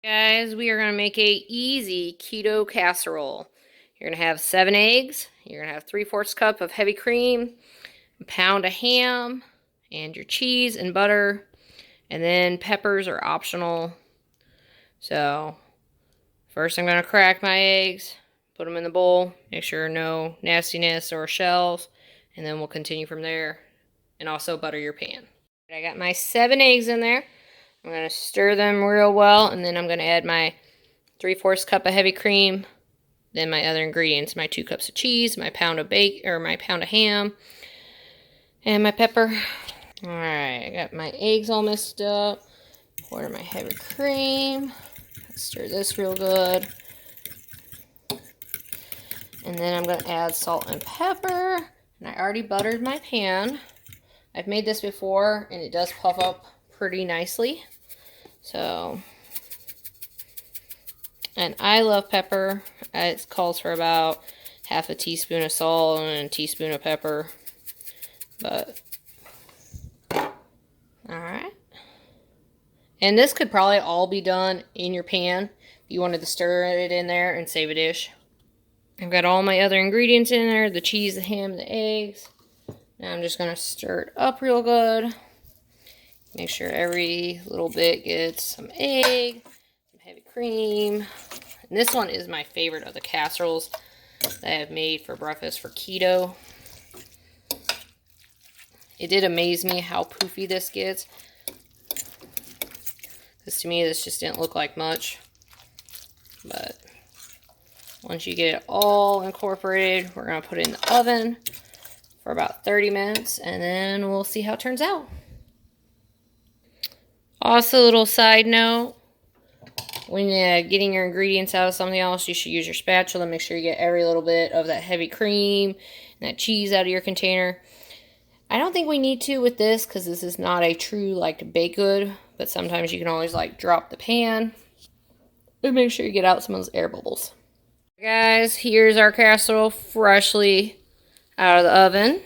Guys, we are going to make a easy keto casserole. You're going to have 7 eggs. You're going to have 3/4 cup of heavy cream, a pound of ham, and your cheese and butter. And then peppers are optional. So, first I'm going to crack my eggs, put them in the bowl, make sure no nastiness or shells, and then we'll continue from there. And also butter your pan. I got my 7 eggs in there. I'm going to stir them real well, and then I'm going to add my 3/4 cup of heavy cream, then my other ingredients, my 2 cups of cheese, my pound of ham, and my pepper. Alright, I got my eggs all mixed up. Pour my heavy cream. Stir this real good. And then I'm going to add salt and pepper. And I already buttered my pan. I've made this before, and it does puff up pretty nicely. So, and I love pepper. It calls for about half a teaspoon of salt and a teaspoon of pepper. But, alright. And this could probably all be done in your pan if you wanted to stir it in there and save a dish. I've got all my other ingredients in there, the cheese, the ham, the eggs. Now I'm just going to stir it up real good. Make sure every little bit gets some egg, some heavy cream. And this one is my favorite of the casseroles that I have made for breakfast for keto. It did amaze me how poofy this gets. Because to me this just didn't look like much. But once you get it all incorporated, we're going to put it in the oven for about 30 minutes. And then we'll see how it turns out. Also, a little side note, when getting your ingredients out of something else, you should use your spatula. Make sure you get every little bit of that heavy cream and that cheese out of your container. I don't think we need to with this because this is not a true baked good, but sometimes you can always drop the pan. But make sure you get out some of those air bubbles. Guys, here's our casserole freshly out of the oven.